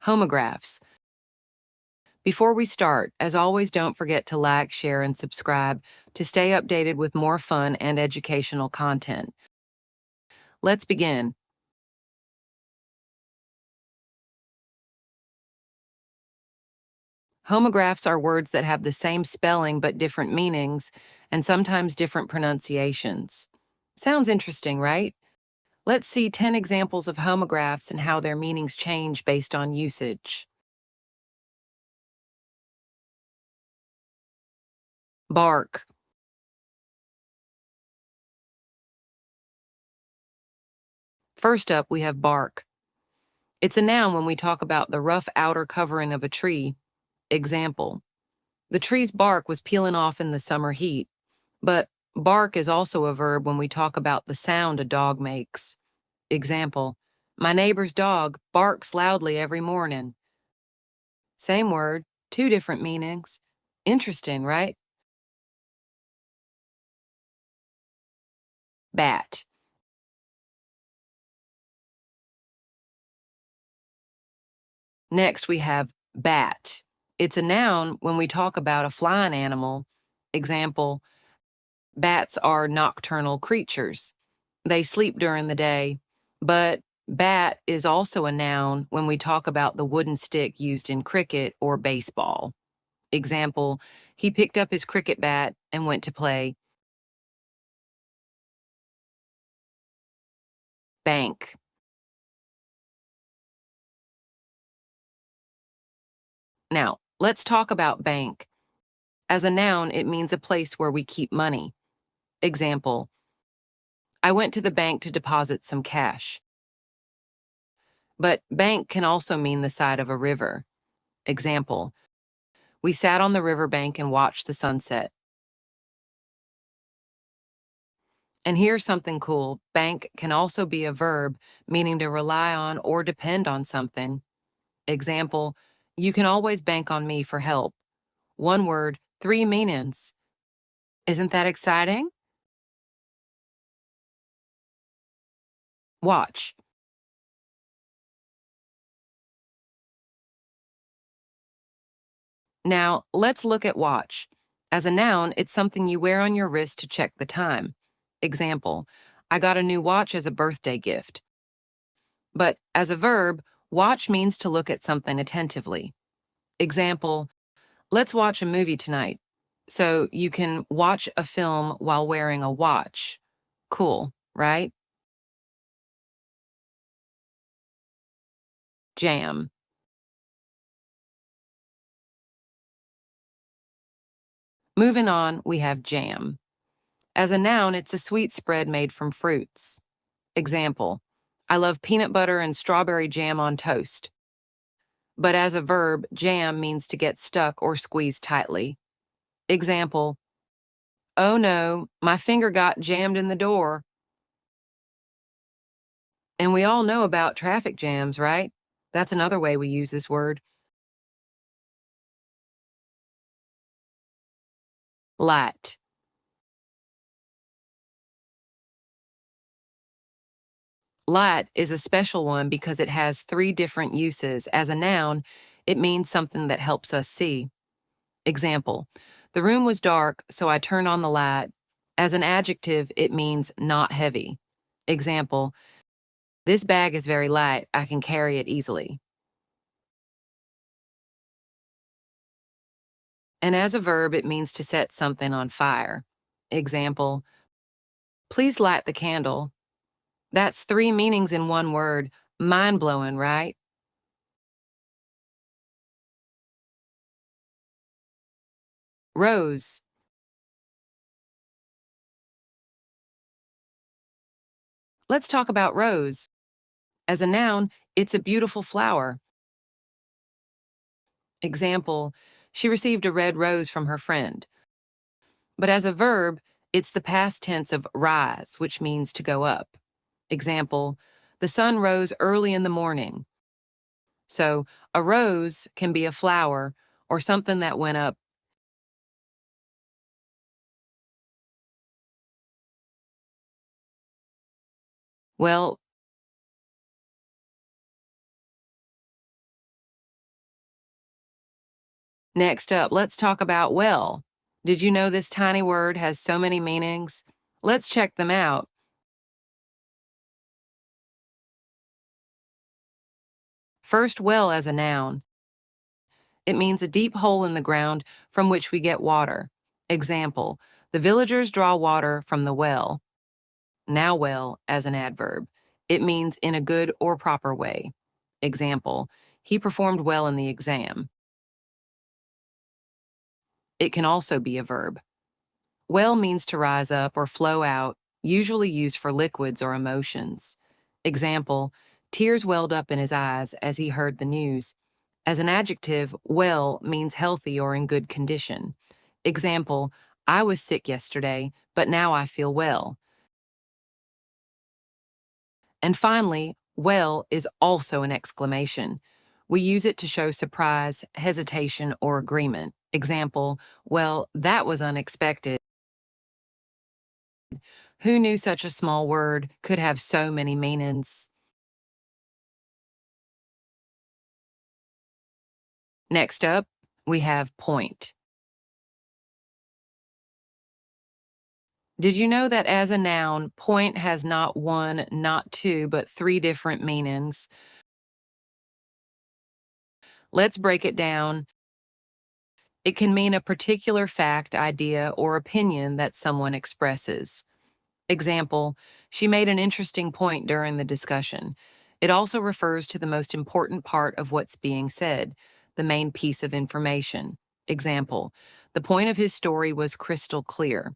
Homographs. Before we start, as always, don't forget to like, share, and subscribe to stay updated with more fun and educational content. Let's begin. Homographs are words that have the same spelling but different meanings, and sometimes different pronunciations. Sounds interesting, right? Let's see 10 examples of homographs and how their meanings change based on usage. Bark. First up, we have bark. It's a noun when we talk about the rough outer covering of a tree. Example: the tree's bark was peeling off in the summer heat. But bark is also a verb when we talk about the sound a dog makes. Example: my neighbor's dog barks loudly every morning. Same word, two different meanings. Interesting, right? Bat. Next, we have bat. It's a noun when we talk about a flying animal. Example: bats are nocturnal creatures. They sleep during the day. But bat is also a noun when we talk about the wooden stick used in cricket or baseball. Example: he picked up his cricket bat and went to play. Bank. Now, let's talk about bank. As a noun, it means a place where we keep money. Example: I went to the bank to deposit some cash. But bank can also mean the side of a river. Example: we sat on the riverbank and watched the sunset. And here's something cool: bank can also be a verb, meaning to rely on or depend on something. Example: you can always bank on me for help. One word, three meanings. Isn't that exciting? Watch. Now, let's look at watch. As a noun, it's something you wear on your wrist to check the time. Example: I got a new watch as a birthday gift. But as a verb, watch means to look at something attentively. Example: let's watch a movie tonight. So you can watch a film while wearing a watch. Cool, right? Jam. Moving on, we have jam. As a noun, it's a sweet spread made from fruits. Example: I love peanut butter and strawberry jam on toast. But as a verb, jam means to get stuck or squeeze tightly. Example: oh no, my finger got jammed in the door. And we all know about traffic jams, right? That's another way we use this word. Light. Light is a special one because it has three different uses. As a noun, it means something that helps us see. Example: the room was dark, so I turned on the light. As an adjective, it means not heavy. Example: this bag is very light, I can carry it easily. And as a verb, it means to set something on fire. Example: please light the candle. That's three meanings in one word. Mind-blowing, right? Rose. Let's talk about rose. As a noun, it's a beautiful flower. Example: she received a red rose from her friend. But as a verb, it's the past tense of rise, which means to go up. Example: the sun rose early in the morning. So, a rose can be a flower or something that went up. Well, Next up, let's talk about well. Did you know this tiny word has so many meanings? Let's check them out. First, well as a noun. It means a deep hole in the ground from which we get water. Example, the villagers draw water from the well. Now well as an adverb. It means in a good or proper way. Example, he performed well in the exam. It can also be a verb. Well means to rise up or flow out, usually used for liquids or emotions. Example, tears welled up in his eyes as he heard the news. As an adjective, well means healthy or in good condition. Example, I was sick yesterday, but now I feel well. And finally, well is also an exclamation. We use it to show surprise, hesitation, or agreement. Example, well, that was unexpected. Who knew such a small word could have so many meanings? Next up, we have point. Did you know that as a noun, point has not one, not two, but three different meanings? Let's break it down. It can mean a particular fact, idea, or opinion that someone expresses. Example, she made an interesting point during the discussion. It also refers to the most important part of what's being said, the main piece of information. Example, the point of his story was crystal clear.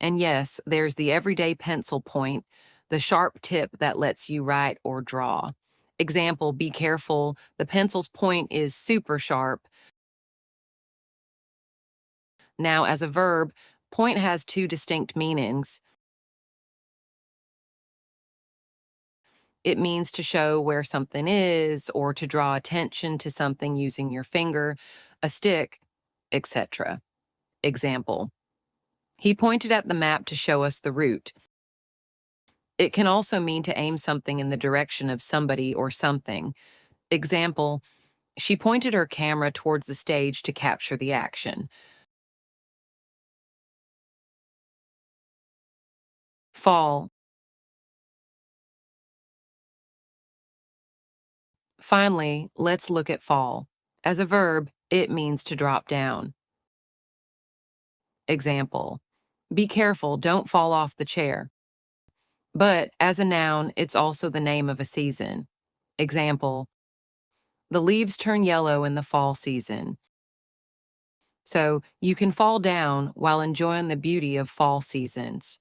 And yes, there's the everyday pencil point, the sharp tip that lets you write or draw. Example, be careful, the pencil's point is super sharp. Now, as a verb, point has two distinct meanings. It means to show where something is or to draw attention to something using your finger, a stick, etc. Example, he pointed at the map to show us the route. It can also mean to aim something in the direction of somebody or something. Example, she pointed her camera towards the stage to capture the action. Fall. Finally, let's look at fall. As a verb, it means to drop down. Example, be careful, don't fall off the chair. But as a noun, it's also the name of a season. Example, the leaves turn yellow in the fall season. So you can fall down while enjoying the beauty of fall seasons.